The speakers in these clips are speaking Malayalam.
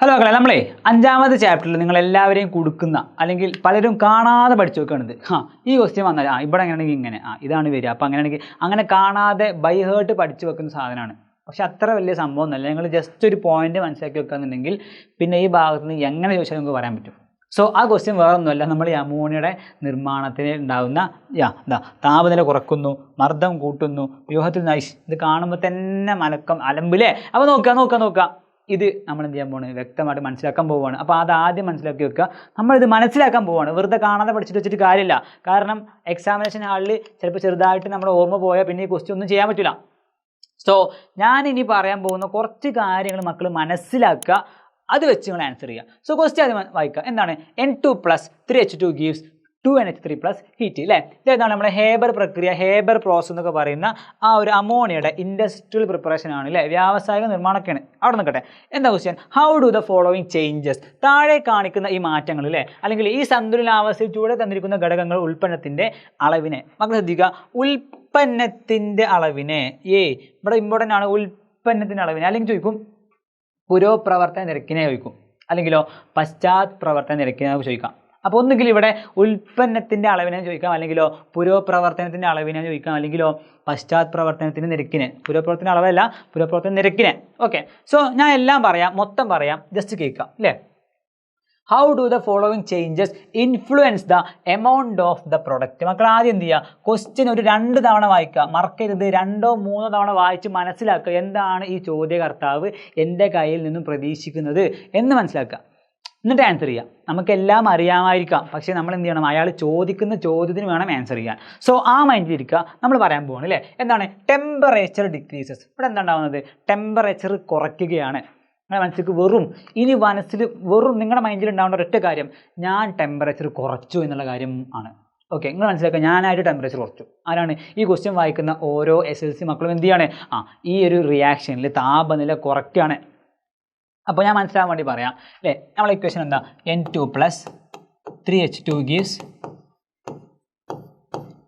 ഹലോ മക്കളെ, നമ്മളെ അഞ്ചാമത്തെ ചാപ്റ്ററിൽ നിങ്ങൾ എല്ലാവരെയും കൊടുക്കുന്ന അല്ലെങ്കിൽ പലരും കാണാതെ പഠിച്ചു വെക്കുന്നത് ഈ ക്വസ്റ്റ്യൻ വന്നാൽ ഇവിടെ അങ്ങനെയാണെങ്കിൽ ഇങ്ങനെ ഇതാണ് വരിക. അപ്പോൾ അങ്ങനെയാണെങ്കിൽ അങ്ങനെ കാണാതെ ബൈ ഹേർട്ട് പഠിച്ചു വെക്കുന്ന സാധനമാണ്. പക്ഷെ അത്ര വലിയ സംഭവം ഒന്നല്ല. നിങ്ങൾ ജസ്റ്റ് ഒരു പോയിന്റ് മനസ്സിലാക്കി വെക്കുകയെന്നുണ്ടെങ്കിൽ പിന്നെ ഈ ഭാഗത്ത് നിന്ന് എങ്ങനെ ചോദിച്ചാൽ നമുക്ക് പറയാൻ പറ്റും. സോ ആ ക്വസ്റ്റ്യൻ വേറെ ഒന്നുമല്ല, നമ്മൾ ഈ അമോണിയയുടെ നിർമ്മാണത്തിന് ഉണ്ടാകുന്ന താപനില കുറക്കുന്നു, മർദ്ദം കൂട്ടുന്നു, വ്യൂഹത്തിൽ നൈസ്. ഇത് കാണുമ്പോൾ തന്നെ മലക്കം അലമ്പില്ലേ. അപ്പോൾ നോക്കുക ഇത് നമ്മൾ എന്ത് ചെയ്യാൻ പോവാണ്, വ്യക്തമായിട്ട് മനസ്സിലാക്കാൻ പോവുകയാണ്. അപ്പോൾ അത് ആദ്യം മനസ്സിലാക്കി വെക്കുക. നമ്മളിത് മനസ്സിലാക്കാൻ പോവുകയാണ്, വെറുതെ കാണാതെ പഠിച്ചിട്ട് വെച്ചിട്ട് കാര്യമില്ല. കാരണം എക്സാമിനേഷൻ ഹാളിൽ ചിലപ്പോൾ ചെറുതായിട്ട് നമ്മുടെ ഓർമ്മ പോയാൽ പിന്നെ ഈ ക്വസ്റ്റ്യൻ ഒന്നും ചെയ്യാൻ പറ്റില്ല. സോ ഞാനിനി പറയാൻ പോകുന്ന കുറച്ച് കാര്യങ്ങൾ മക്കൾ മനസ്സിലാക്കുക, അത് വെച്ച് നിങ്ങൾ ആൻസർ ചെയ്യുക. സോ ക്വസ്റ്റ്യൻ ആദ്യം വായിക്കുക. എന്താണ്? N2 + 3H2 gives 2NH3 + heat അല്ലേ. ഇതാണ് നമ്മുടെ ഹേബർ പ്രക്രിയ, ഹേബർ പ്രോസസ് എന്നൊക്കെ പറയുന്ന ആ ഒരു അമോണിയയുടെ ഇൻഡസ്ട്രിയൽ പ്രിപ്പറേഷൻ ആണ് അല്ലേ, വ്യാവസായിക നിർമ്മാണമൊക്കെയാണ്. അവിടെ നിൽക്കട്ടെ. എന്താ question? How do the following changes, താഴെ കാണിക്കുന്ന ഈ മാറ്റങ്ങൾ അല്ലേ, അല്ലെങ്കിൽ ഈ സന്തുലനാവസ്ഥയിൽ ചൂടെ തന്നിരിക്കുന്ന ഘടകങ്ങൾ ഉൽപ്പന്നത്തിൻ്റെ അളവിനെ, മക്കൾ ശ്രദ്ധിക്കുക, ഉൽപ്പന്നത്തിൻ്റെ അളവിനെ ഇവിടെ ഇമ്പോർട്ടൻ്റ് ആണ്. ഉൽപ്പന്നത്തിൻ്റെ അളവിനെ അല്ലെങ്കിൽ ചോദിക്കും പുരോപ്രവർത്തന നിരക്കിനെ ചോദിക്കും, അല്ലെങ്കിലോ പശ്ചാത് പ്രവർത്തന നിരക്കിനെ ചോദിക്കാം. അപ്പോൾ ഒന്നുകിൽ ഇവിടെ ഉൽപ്പന്നത്തിൻ്റെ അളവിനെ ചോദിക്കാം, അല്ലെങ്കിലോ പുരോപ്രവർത്തനത്തിൻ്റെ അളവിനെ ചോദിക്കാം, അല്ലെങ്കിലോ പശ്ചാത് പ്രവർത്തനത്തിൻ്റെ നിരക്കിനെ. പുരോപ്രവർത്തന അളവല്ല, പുരോപ്രവർത്തന നിരക്കിനെ. ഓക്കെ. സോ ഞാൻ എല്ലാം പറയാം, മൊത്തം പറയാം, ജസ്റ്റ് കേൾക്കാം അല്ലേ. How do the following changes influence the amount of the product. മക്കൾ ആദ്യം എന്ത് ചെയ്യുക, ക്വസ്റ്റ്യൻ ഒരു 2 തവണ വായിക്കുക, മറക്കരുത്. 2 or 3 തവണ വായിച്ച് മനസ്സിലാക്കുക എന്താണ് ഈ ചോദ്യകർത്താവ് എൻ്റെ കയ്യിൽ നിന്നും പ്രതീക്ഷിക്കുന്നത് എന്ന് മനസ്സിലാക്കുക. എന്നിട്ട് ആൻസർ ചെയ്യാം. നമുക്കെല്ലാം അറിയാമായിരിക്കാം, പക്ഷേ നമ്മൾ എന്ത് ചെയ്യണം, അയാൾ ചോദിക്കുന്ന ചോദ്യത്തിന് വേണം ആൻസർ ചെയ്യാൻ. സോ ആ മൈൻഡിൽ ഇരിക്കുക. നമ്മൾ പറയാൻ പോവാണ് അല്ലേ. എന്താണ്? Temperature decreases. ഇവിടെ എന്താ ഉണ്ടാവുന്നത്? ടെമ്പറേച്ചർ കുറയ്ക്കുകയാണ്. നിങ്ങളുടെ മനസ്സിലേക്ക് നിങ്ങളുടെ മൈൻഡിൽ ഉണ്ടാവേണ്ട ഒരൊറ്റ കാര്യം, ഞാൻ ടെമ്പറേച്ചർ കുറച്ചു എന്നുള്ള കാര്യം ആണ്. ഓക്കെ, നിങ്ങൾ മനസ്സിലാക്കുക, ഞാനായിട്ട് ടെമ്പറേച്ചർ കുറച്ചു. ആരാണ്? ഈ ക്വസ്റ്റ്യൻ വായിക്കുന്ന ഓരോ SLC മക്കളും എന്ത് ചെയ്യാണ്, ഈ ഒരു റിയാക്ഷനിൽ താപനില കുറയ്ക്കുകയാണ്. അപ്പോൾ ഞാൻ മനസ്സിലാകാൻ വേണ്ടി പറയാം അല്ലേ. നമ്മളെ ഇക്വേഷൻ എന്താ? N2 + 3H2 gives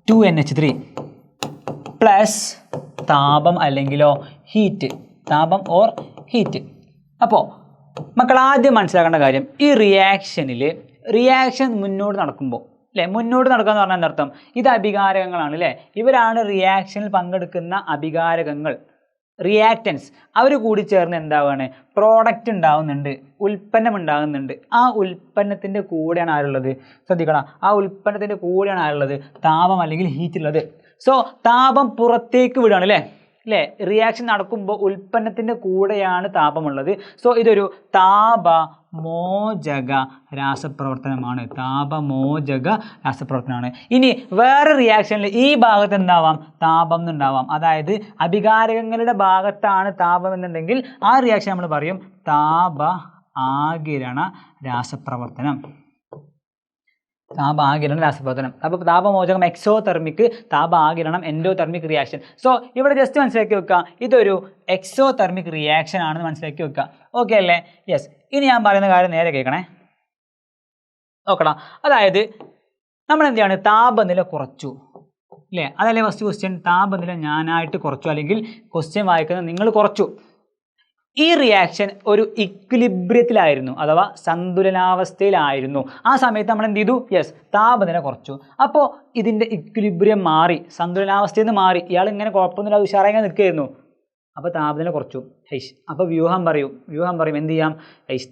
2NH3 plus താപം അല്ലെങ്കിലോ ഹീറ്റ്, താപം ഓർ ഹീറ്റ്. അപ്പോൾ മക്കൾ ആദ്യം മനസ്സിലാക്കേണ്ട കാര്യം, ഈ റിയാക്ഷൻ മുന്നോട്ട് നടക്കുമ്പോൾ അല്ലേ, മുന്നോട്ട് നടക്കുക എന്ന് പറഞ്ഞാൽ എന്താ അർത്ഥം? ഇത് അഭികാരകങ്ങളാണ് അല്ലേ. ഇവരാണ് റിയാക്ഷനിൽ പങ്കെടുക്കുന്ന അഭികാരകങ്ങൾ, റിയാക്റ്റൻസ്. അവർ കൂടി ചേർന്ന് എന്താവുകയാണ്, പ്രോഡക്റ്റ് ഉണ്ടാകുന്നുണ്ട്, ഉൽപ്പന്നം ഉണ്ടാകുന്നുണ്ട്. ആ ഉൽപ്പന്നത്തിൻ്റെ കൂടെയാണ് ആരുള്ളത്? ശ്രദ്ധിക്കണം, ആ ഉൽപ്പന്നത്തിൻ്റെ കൂടെയാണ് ആരുള്ളത്? താപം അല്ലെങ്കിൽ ഹീറ്റ് ഉള്ളത്. സോ താപം പുറത്തേക്ക് വിടുകയാണ് അല്ലേ. റിയാക്ഷൻ നടക്കുമ്പോൾ ഉൽപ്പന്നത്തിൻ്റെ കൂടെയാണ് താപമുള്ളത്. സോ ഇതൊരു താപമോചക രാസപ്രവർത്തനമാണ്, ഇനി വേറെ റിയാക്ഷനിൽ ഈ ഭാഗത്ത് എന്താവാം? താപം എന്നുണ്ടാവാം. അതായത് അഭികാരകങ്ങളുടെ ഭാഗത്താണ് താപം എന്നുണ്ടെങ്കിൽ ആ റിയാക്ഷൻ നമ്മൾ പറയും താപ ആകിരണ രാസപ്രവർത്തനം. അപ്പോൾ താപമോചകം എക്സോതെർമിക്, താപ ആകിരണം എൻഡോതെർമിക് റിയാക്ഷൻ. സോ ഇവിടെ ജസ്റ്റ് മനസ്സിലാക്കി വെക്കുക, ഇതൊരു എക്സോതെർമിക് റിയാക്ഷൻ ആണെന്ന് മനസ്സിലാക്കി വെക്കുക. ഓക്കെ അല്ലേ? യെസ്. ഇനി ഞാൻ പറയുന്ന കാര്യം നേരെ കേൾക്കണേ, നോക്കണം. അതായത് നമ്മൾ എന്ത് ചെയ്യാണ്, താപനില കുറച്ചു അല്ലേ. അതല്ലേ ഫസ്റ്റ് ക്വസ്റ്റ്യൻ, താപനില ഞാനായിട്ട് കുറച്ചു, അല്ലെങ്കിൽ ക്വസ്റ്റ്യൻ വായിക്കുന്നത് നിങ്ങൾ കുറച്ചു. ഈ റിയാക്ഷൻ ഒരു ഇക്വിലിബ്രിയത്തിലായിരുന്നു, അഥവാ സന്തുലനാവസ്ഥയിലായിരുന്നു. ആ സമയത്ത് നമ്മൾ എന്ത് ചെയ്തു? യെസ്, താപനില കുറച്ചു. അപ്പോൾ ഇതിൻ്റെ ഇക്വിലിബ്രിയം മാറി, സന്തുലനാവസ്ഥയിൽ നിന്ന് മാറി. ഇയാൾ ഇങ്ങനെ കുഴപ്പമൊന്നുമില്ല, ഉഷാറായി നിൽക്കുകയായിരുന്നു. അപ്പോൾ താപനില കുറച്ചു. അപ്പോൾ വ്യൂഹം പറയും എന്ത് ചെയ്യാം?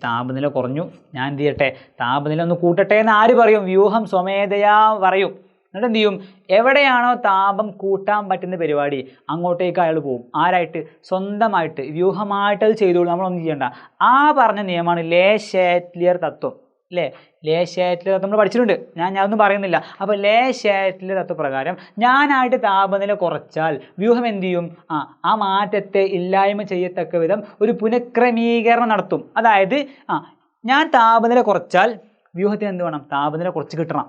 താപനില കുറഞ്ഞു, ഞാൻ എന്ത് ചെയ്യട്ടെ, താപനില ഒന്ന് കൂട്ടട്ടെ എന്ന് ആര് പറയും? വ്യൂഹം സ്വമേധയാ പറയും. എന്നിട്ട് എന്ത് ചെയ്യും? എവിടെയാണോ താപം കൂട്ടാൻ പറ്റുന്ന പരിപാടി അങ്ങോട്ടേക്ക് അയാൾ പോകും. ആരായിട്ട്? സ്വന്തമായിട്ട്, വ്യൂഹമായിട്ട് അത് ചെയ്തോളൂ, നമ്മളൊന്നും ചെയ്യണ്ട. ആ പറഞ്ഞ നിയമമാണ് ലേ ഷാറ്റ്ലിയർ തത്വം അല്ലേ. ലേ ഷാറ്റ്ലിയർ തത്വം നമ്മൾ പഠിച്ചിട്ടുണ്ട്, ഞാനൊന്നും പറയുന്നില്ല. അപ്പോൾ ലേ ഷാറ്റ്ലിയർ തത്വപ്രകാരം ഞാനായിട്ട് താപനില കുറച്ചാൽ വ്യൂഹം എന്ത് ചെയ്യും? ആ മാറ്റത്തെ ഇല്ലായ്മ ചെയ്യത്തക്ക വിധം ഒരു പുനഃക്രമീകരണം നടത്തും. അതായത് ഞാൻ താപനില കുറച്ചാൽ വ്യൂഹത്തിന് എന്ത് വേണം? താപനില കുറച്ച് കിട്ടണം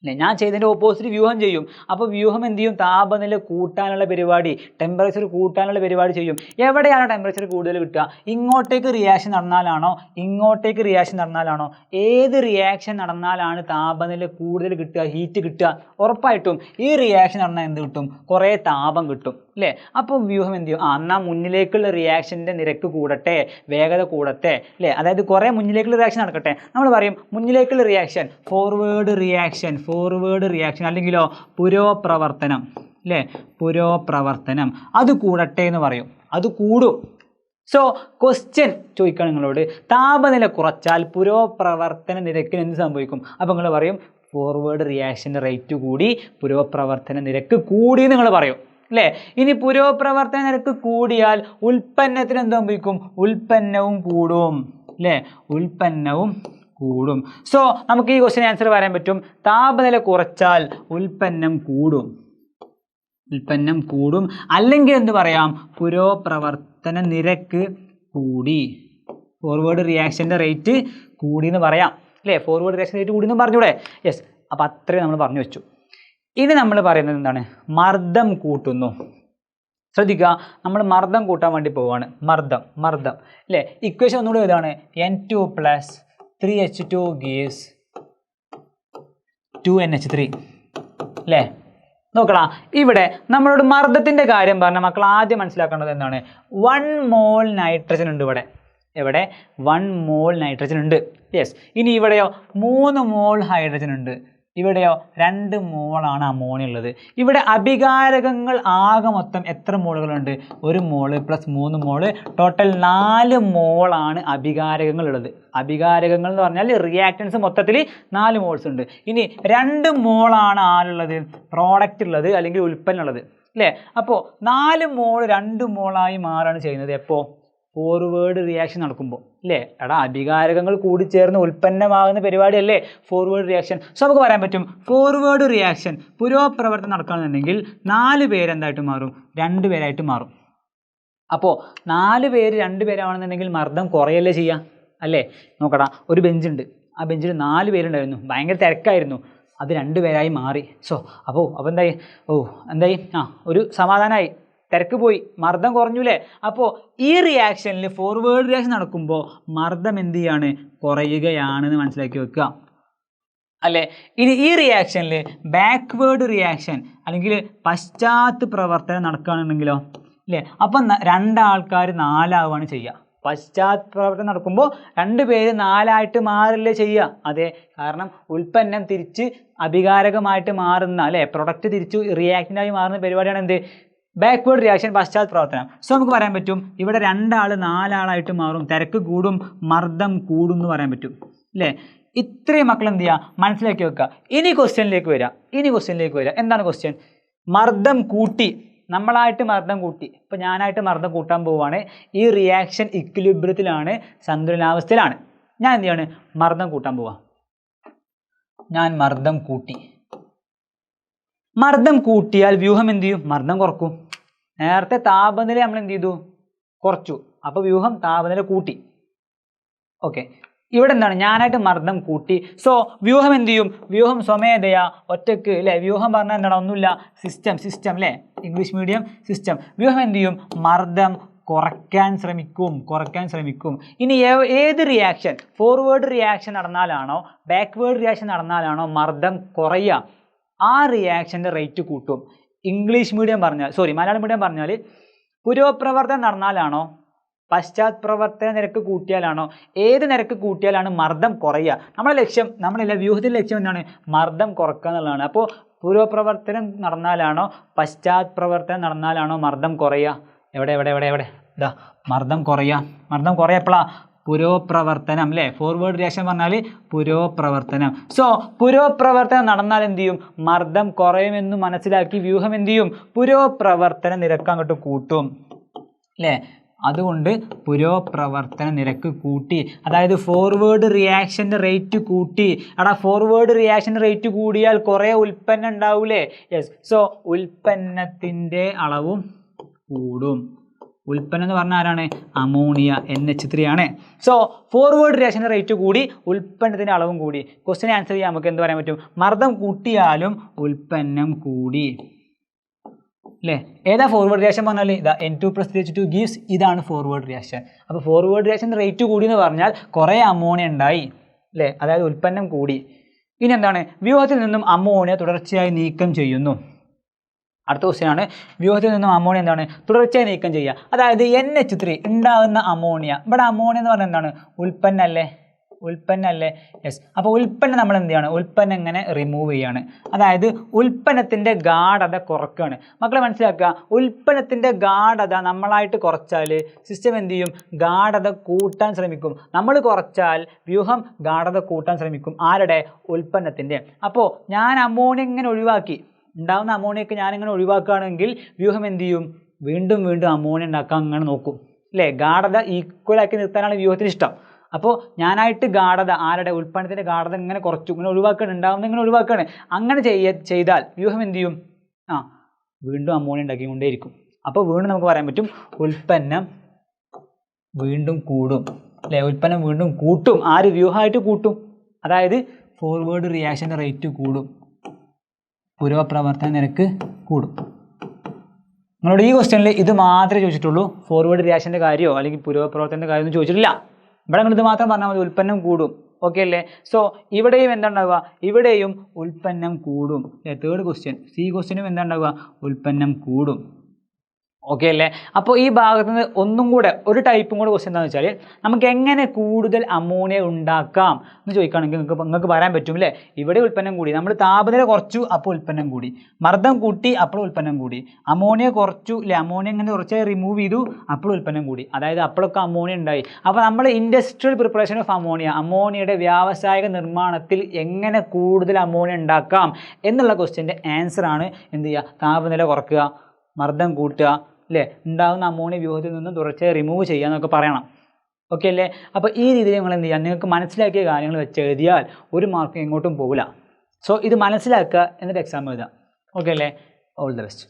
അല്ലേ. ഞാൻ ചെയ്തതിൻ്റെ ഓപ്പോസിറ്റ് വ്യൂഹം ചെയ്യും. അപ്പോൾ വ്യൂഹം എന്ത് ചെയ്യും? താപനില കൂട്ടാനുള്ള പരിപാടി, ടെമ്പറേച്ചർ കൂട്ടാനുള്ള പരിപാടി ചെയ്യും. എവിടെയാണ് ടെമ്പറേച്ചർ കൂടുതൽ കിട്ടുക? ഇങ്ങോട്ടേക്ക് റിയാക്ഷൻ നടന്നാലാണോ, ഇങ്ങോട്ടേക്ക് റിയാക്ഷൻ നടന്നാലാണോ? ഏത് റിയാക്ഷൻ നടന്നാലാണ് താപനില കൂടുതൽ കിട്ടുക, ഹീറ്റ് കിട്ടുക? ഉറപ്പായിട്ടും ഈ റിയാക്ഷൻ നടന്നാൽ എന്ത് കിട്ടും? കുറേ താപം കിട്ടും. അല്ലേ? അപ്പോൾ വ്യൂഹം എന്ത് ചെയ്യും? എന്നാൽ മുന്നിലേക്കുള്ള റിയാക്ഷൻ്റെ നിരക്ക് കൂടട്ടെ, വേഗത കൂടട്ടെ, അല്ലേ? അതായത് കുറേ മുന്നിലേക്കുള്ള റിയാക്ഷൻ നടക്കട്ടെ. നമ്മൾ പറയും മുന്നിലേക്കുള്ള റിയാക്ഷൻ ഫോർവേഡ് റിയാക്ഷൻ അല്ലെങ്കിലോ പുരോപ്രവർത്തനം, അല്ലേ? പുരോപ്രവർത്തനം അത് കൂടട്ടെ എന്ന് പറയും. അത് കൂടും. സോ ക്വസ്റ്റ്യൻ ചോദിക്കണം നിങ്ങളോട്, താപനില കുറച്ചാൽ പുരോപ്രവർത്തന നിരക്കിന് എന്ത് സംഭവിക്കും? അപ്പോൾ നിങ്ങൾ പറയും ഫോർവേഡ് റിയാക്ഷൻ്റെ റേറ്റ് കൂടി, പുരോപ്രവർത്തന നിരക്ക് കൂടി നിങ്ങൾ പറയും, അല്ലേ? ഇനി പുരോപ്രവർത്തന നിരക്ക് കൂടിയാൽ ഉൽപ്പന്നത്തിന് എന്ത് സംഭവിക്കും? ഉൽപ്പന്നവും കൂടും, അല്ലേ? ഉൽപ്പന്നവും കൂടും. സോ നമുക്ക് ഈ ക്വസ്റ്റ്യൻ ആൻസർ പറയാൻ പറ്റും, താപനില കുറച്ചാൽ ഉൽപ്പന്നം കൂടും, അല്ലെങ്കിൽ എന്ത് പറയാം? പുരോപ്രവർത്തന നിരക്ക് കൂടി, ഫോർവേഡ് റിയാക്ഷൻ്റെ റേറ്റ് കൂടി എന്ന് പറയാം, അല്ലേ? ഫോർവേഡ് റിയാക്ഷൻ റേറ്റ് കൂടി എന്ന് പറഞ്ഞൂടെ? യെസ്. അപ്പോൾ അത്രയും നമ്മൾ പറഞ്ഞു വെച്ചു. ഇനി നമ്മൾ പറയുന്നത് എന്താണ്? മർദ്ദം കൂട്ടുന്നു. ശ്രദ്ധിക്കുക, നമ്മൾ മർദ്ദം കൂട്ടാൻ വേണ്ടി പോവുകയാണ്. മർദ്ദം, അല്ലേ? ഇക്വേഷൻ ഒന്നുകൂടി ഇതാണ്, N2 + 3H2 gives 2NH3, അല്ലേ? നോക്കണം, ഇവിടെ നമ്മളോട് മർദ്ദത്തിൻ്റെ കാര്യം പറഞ്ഞാൽ മക്കൾ ആദ്യം മനസ്സിലാക്കേണ്ടത് എന്താണ്? 1 മോൾ നൈട്രജൻ ഉണ്ട് ഇവിടെ. എവിടെ? 1 മോൾ നൈട്രജൻ ഉണ്ട്. യെസ്. ഇനി ഇവിടെയോ 3 മോൾ ഹൈഡ്രജൻ ഉണ്ട്. ഇവിടെയോ 2 മോളാണ് അമോണിയ ഉള്ളത്. ഇവിടെ അഭികാരകങ്ങൾ ആകെ മൊത്തം എത്ര മോളുകളുണ്ട്? 1 മോള് + 3 മോള്, ടോട്ടൽ 4 മോളാണ് അഭികാരകങ്ങൾ ഉള്ളത്. അഭികാരകങ്ങൾ എന്ന് പറഞ്ഞാൽ റിയാക്റ്റൻസ് മൊത്തത്തിൽ 4 മോൾസ് ഉണ്ട്. ഇനി 2 മോളാണ് ആരുള്ളത്? പ്രോഡക്റ്റ് ഉള്ളത്, അല്ലെങ്കിൽ ഉൽപ്പന്നം ഉള്ളത്, അല്ലേ? അപ്പോൾ 4 മോൾ 2 മോളായി മാറാണ് ചെയ്യുന്നത്. എപ്പോൾ? ഫോർവേഡ് റിയാക്ഷൻ നടക്കുമ്പോൾ, അല്ലേ? അഭികാരകങ്ങൾ കൂടിച്ചേർന്ന് ഉൽപ്പന്നമാകുന്ന പരിപാടിയല്ലേ ഫോർവേഡ് റിയാക്ഷൻ. സോ നമുക്ക് പറയാൻ പറ്റും ഫോർവേഡ് റിയാക്ഷൻ പുരോപ്രവർത്തനം നടക്കുകയാണെന്നുണ്ടെങ്കിൽ 4 പേര് എന്തായിട്ട് മാറും? 2 പേരായിട്ട് മാറും. അപ്പോൾ 4 പേര് 2 പേരാണെന്നുണ്ടെങ്കിൽ മർദ്ദം കുറയല്ലേ ചെയ്യുക, അല്ലേ? നോക്കടാ, ഒരു ബെഞ്ചുണ്ട്, ആ ബെഞ്ചിൽ 4 പേരുണ്ടായിരുന്നു, ഭയങ്കര തിരക്കായിരുന്നു, അത് 2 പേരായി മാറി. സോ അപ്പോൾ എന്തായി? ഒരു സമാധാനമായി, തിരക്ക് പോയി, മർദ്ദം കുറഞ്ഞൂലേ? അപ്പോൾ ഈ റിയാക്ഷനിൽ ഫോർവേഡ് റിയാക്ഷൻ നടക്കുമ്പോൾ മർദ്ദം എന്ത് ചെയ്യാണ്? കുറയുകയാണെന്ന് മനസ്സിലാക്കി വെക്കുക, അല്ലേ? ഇനി ഈ റിയാക്ഷനിൽ ബാക്ക്വേർഡ് റിയാക്ഷൻ അല്ലെങ്കിൽ പശ്ചാത്ത് പ്രവർത്തനം നടക്കുകയാണെന്നുണ്ടെങ്കിലോ, അല്ലേ? അപ്പം 2 ആൾക്കാർ 4 ആവുകയാണ് ചെയ്യുക. പശ്ചാത്ത് പ്രവർത്തനം നടക്കുമ്പോൾ 2 പേര് 4 ആയിട്ട് മാറില്ലേ ചെയ്യുക? അതെ, കാരണം ഉൽപ്പന്നം തിരിച്ച് അഭികാരകമായിട്ട് മാറുന്ന, അല്ലേ? പ്രൊഡക്റ്റ് തിരിച്ച് റിയാക്റ്റൻ്റായി മാറുന്ന പരിപാടിയാണ് എന്ത്? ബാക്ക്വേർഡ് റിയാക്ഷൻ, പശ്ചാത്ത് പ്രവർത്തനം. സോ നമുക്ക് പറയാൻ പറ്റും ഇവിടെ 2 ആൾ 4 ആളായിട്ട് മാറും, തിരക്ക് കൂടും, മർദ്ദം കൂടും എന്ന് പറയാൻ പറ്റും, അല്ലേ? ഇത്രയും മക്കൾ എന്ത് ചെയ്യുക? മനസ്സിലാക്കി വെക്കുക. ഇനി ക്വസ്റ്റ്യനിലേക്ക് വരിക. എന്താണ് ക്വസ്റ്റ്യൻ? മർദ്ദം കൂട്ടി, നമ്മളായിട്ട് മർദ്ദം കൂട്ടി. ഇപ്പോൾ ഞാനായിട്ട് മർദ്ദം കൂട്ടാൻ പോവുകയാണ്. ഈ റിയാക്ഷൻ ഇക്വിലിബ്രിയത്തിലാണ്, സന്തുലനാവസ്ഥയിലാണ്. ഞാൻ എന്ത് ചെയ്യാണ്? മർദ്ദം കൂട്ടാൻ പോവുക. ഞാൻ മർദ്ദം കൂട്ടി. മർദ്ദം കൂട്ടിയാൽ വ്യൂഹം എന്ത് ചെയ്യും? മർദ്ദം കുറക്കും. നേരത്തെ താപനില നമ്മൾ എന്ത് ചെയ്തു? കുറച്ചു. അപ്പോൾ വ്യൂഹം താപനില കൂട്ടി. ഓക്കെ, ഇവിടെ എന്താണ്? ഞാനായിട്ട് മർദ്ദം കൂട്ടി. സോ വ്യൂഹം എന്ത് ചെയ്യും? വ്യൂഹം സ്വമേധയാ ഒറ്റക്ക്, അല്ലേ? വ്യൂഹം പറഞ്ഞാൽ എന്താണ്? ഒന്നുമില്ല, സിസ്റ്റം, അല്ലേ? English medium system. വ്യൂഹം എന്ത് ചെയ്യും? മർദ്ദം കുറയ്ക്കാൻ ശ്രമിക്കും. ഇനി ഏത് റിയാക്ഷൻ, ഫോർവേഡ് റിയാക്ഷൻ നടന്നാലാണോ ബാക്ക്വേർഡ് റിയാക്ഷൻ നടന്നാലാണോ മർദ്ദം കുറയുക, ആ റിയാക്ഷൻ്റെ റേറ്റ് കൂട്ടും. മലയാളം മീഡിയം പറഞ്ഞാൽ പുരോപ്രവർത്തനം നടന്നാലാണോ പശ്ചാത്ത് പ്രവർത്തന നിരക്ക് കൂട്ടിയാലാണോ, ഏത് നിരക്ക് കൂട്ടിയാലാണ് മർദ്ദം കുറയുക? നമ്മളെ വ്യൂഹത്തിൻ്റെ ലക്ഷ്യം എന്താണ്? മർദ്ദം കുറക്കുക എന്നുള്ളതാണ്. അപ്പോൾ പുരോപ്രവർത്തനം നടന്നാലാണോ പശ്ചാത്ത് പ്രവർത്തനം നടന്നാലാണോ മർദ്ദം കുറയുക? എവിടെ ഇതാ മർദ്ദം കുറയുക എപ്പോഴാ? പുരോപ്രവർത്തനം, അല്ലേ? ഫോർവേഡ് റിയാക്ഷൻ പറഞ്ഞാൽ പുരോപ്രവർത്തനം. സോ പുരോപ്രവർത്തനം നടന്നാൽ എന്ത് ചെയ്യും? മർദ്ദം കുറയുമെന്ന് മനസ്സിലാക്കി വ്യൂഹം എന്ത് ചെയ്യും? പുരോപ്രവർത്തന നിരക്ക് അങ്ങോട്ട് കൂട്ടും, അല്ലേ? അതുകൊണ്ട് പുരോപ്രവർത്തന നിരക്ക് കൂട്ടി, അതായത് ഫോർവേഡ് റിയാക്ഷൻ്റെ റേറ്റ് കൂട്ടി. ഫോർവേഡ് റിയാക്ഷൻ്റെ റേറ്റ് കൂടിയാൽ കുറേ ഉൽപ്പന്നം ഉണ്ടാവൂലേ? യെസ്. സോ ഉൽപ്പന്നത്തിൻ്റെ അളവും കൂടും. ഉൽപ്പന്നം എന്ന് പറഞ്ഞാൽ ആരാണ്? അമോണിയ, NH3 ആണ്. സോ ഫോർവേഡ് റിയാക്ഷൻ്റെ റേറ്റ് കൂടി, ഉൽപ്പന്നത്തിൻ്റെ അളവും കൂടി. ക്വസ്റ്റ്യൻ ആൻസർ ചെയ്യാൻ നമുക്ക് എന്ത് പറയാൻ പറ്റും? മർദ്ദം കൂട്ടിയാലും ഉൽപ്പന്നം കൂടി, അല്ലേ? ഏതാ ഫോർവേഡ് റിയാക്ഷൻ പറഞ്ഞാൽ ഇതാ N2 + 3H2 gives, ഇതാണ് ഫോർവേഡ് റിയാക്ഷൻ. അപ്പോൾ ഫോർവേഡ് റിയാക്ഷൻ റേറ്റ് കൂടി എന്ന് പറഞ്ഞാൽ കുറേ അമോണിയ ഉണ്ടായി, അല്ലേ? അതായത് ഉൽപ്പന്നം കൂടി. ഇനി എന്താണ്? വ്യൂഹത്തിൽ നിന്നും അമോണിയ തുടർച്ചയായി നീക്കം ചെയ്യുന്നു. അടുത്ത ക്വസ്റ്റ്യനാണ് വ്യൂഹത്തിൽ നിന്നും അമോണിയ എന്താണ് തുടർച്ചയായി നീക്കം ചെയ്യുക. അതായത് NH3 ഉണ്ടാകുന്ന അമോണിയ, ഇവിടെ അമോണിയ എന്ന് പറഞ്ഞാൽ എന്താണ് ഉൽപ്പന്നമല്ലേ യെസ്. അപ്പോൾ ഉൽപ്പന്നം നമ്മൾ എന്ത് ചെയ്യാണ്, ഉൽപ്പന്നം ഇങ്ങനെ റിമൂവ് ചെയ്യാണ്. അതായത് ഉൽപ്പന്നത്തിൻ്റെ ഗാഢത കുറക്കുകയാണ്. മക്കളെ മനസ്സിലാക്കുക, ഉൽപ്പന്നത്തിൻ്റെ ഗാഢത നമ്മളായിട്ട് കുറച്ചാൽ സിസ്റ്റം എന്ത് ചെയ്യും, ഗാഢത കൂട്ടാൻ ശ്രമിക്കും. നമ്മൾ കുറച്ചാൽ വ്യൂഹം ഗാഢത കൂട്ടാൻ ശ്രമിക്കും. ആരുടെ, ഉൽപ്പന്നത്തിൻ്റെ. അപ്പോൾ ഞാൻ അമോണിയ ഇങ്ങനെ ഒഴിവാക്കി, ഉണ്ടാകുന്ന അമോണിയൊക്കെ ഞാനിങ്ങനെ ഒഴിവാക്കുകയാണെങ്കിൽ വ്യൂഹം എന്ത് ചെയ്യും, വീണ്ടും വീണ്ടും അമോണിയ ഉണ്ടാക്കാൻ അങ്ങനെ നോക്കും അല്ലേ. ഗാഢത ഈക്വലാക്കി നിർത്താനാണ് വ്യൂഹത്തിന് ഇഷ്ടം. അപ്പോൾ ഞാനായിട്ട് ഗാഢത, ആരുടെ, ഉൽപ്പന്നത്തിൻ്റെ ഗാഢത ഇങ്ങനെ കുറച്ചു, ഇങ്ങനെ ഒഴിവാക്കുകയാണ്, ഉണ്ടാകുന്ന ഇങ്ങനെ ഒഴിവാക്കുകയാണ്. അങ്ങനെ ചെയ്താൽ വ്യൂഹം എന്ത് ചെയ്യും, വീണ്ടും അമോണിയ ഉണ്ടാക്കിക്കൊണ്ടേയിരിക്കും. അപ്പോൾ വീണ്ടും നമുക്ക് പറയാൻ പറ്റും ഉൽപ്പന്നം വീണ്ടും കൂടും അല്ലേ. ഉൽപ്പന്നം വീണ്ടും കൂട്ടും. ആര്, വ്യൂഹമായിട്ട് കൂട്ടും. അതായത് ഫോർവേഡ് റിയാക്ഷൻ്റെ റേറ്റ് കൂടും, പുരോപ്രവർത്തന നിരക്ക് കൂടും. നിങ്ങളോട് ഈ ക്വസ്റ്റ്യനിൽ ഇത് മാത്രമേ ചോദിച്ചിട്ടുള്ളൂ. ഫോർവേഡ് റിയാക്ഷൻ്റെ കാര്യമോ അല്ലെങ്കിൽ പുരോപ്രവർത്തനത്തിൻ്റെ കാര്യമൊന്നും ചോദിച്ചിട്ടില്ല. ഇവിടെ നിങ്ങൾ ഇത് മാത്രം പറഞ്ഞാൽ മതി, ഉൽപ്പന്നം കൂടും. ഓക്കെ അല്ലേ. സോ ഇവിടെയും എന്താ ഉണ്ടാവുക, ഇവിടെയും ഉൽപ്പന്നം കൂടും. തേർഡ് ക്വസ്റ്റ്യൻ, സി ക്വസ്റ്റ്യനും എന്താ ഉണ്ടാവുക, ഉൽപ്പന്നം കൂടും. ഓക്കെ അല്ലേ. അപ്പോൾ ഈ ഭാഗത്ത് നിന്ന് ഒന്നും കൂടെ ഒരു ടൈപ്പും കൂടെ ക്വസ്റ്റ്യൻ എന്താണെന്ന് വെച്ചാൽ, നമുക്ക് എങ്ങനെ കൂടുതൽ അമോണിയ ഉണ്ടാക്കാം എന്ന് ചോദിക്കുകയാണെങ്കിൽ നിങ്ങൾക്ക് പറയാൻ പറ്റും അല്ലേ. ഇവിടെ ഉൽപ്പന്നം കൂടി, നമ്മൾ താപനില കുറച്ചു അപ്പോൾ ഉൽപ്പന്നം കൂടി, മർദ്ദം കൂട്ടി അപ്പോൾ ഉൽപ്പന്നം കൂടി, അമോണിയ കുറച്ചു അല്ലേ, അമോണിയ ഇങ്ങനെ കുറച്ചായി റിമൂവ് ചെയ്തു അപ്പോൾ ഉൽപ്പന്നം കൂടി. അതായത് അപ്പോഴൊക്കെ അമോണിയ ഉണ്ടായി. അപ്പോൾ നമ്മൾ ഇൻഡസ്ട്രിയൽ പ്രിപ്പറേഷൻ ഓഫ് അമോണിയയുടെ വ്യാവസായിക നിർമ്മാണത്തിൽ എങ്ങനെ കൂടുതൽ അമോണിയ ഉണ്ടാക്കാം എന്നുള്ള ക്വസ്റ്റ്യൻ്റെ ആൻസറാണ് എന്ത് ചെയ്യുക, താപനില കുറക്കുക, മർദ്ദം കൂട്ടുക അല്ലേ, ഉണ്ടാകുന്ന അമോണിയ വ്യൂഹത്തിൽ നിന്ന് തുടർച്ചയായി റിമൂവ് ചെയ്യുക എന്നൊക്കെ പറയണം. ഓക്കെ അല്ലേ. അപ്പോൾ ഈ രീതിയിൽ നിങ്ങൾ എന്ത് ചെയ്യുക, നിങ്ങൾക്ക് മനസ്സിലാക്കിയ കാര്യങ്ങൾ വെച്ച് എഴുതിയാൽ ഒരു മാർക്ക് എങ്ങോട്ടും പോകില്ല. സോ ഇത് മനസ്സിലാക്കുക എന്നിട്ട് എക്സാം എഴുതുക. ഓക്കെ അല്ലേ. All the best.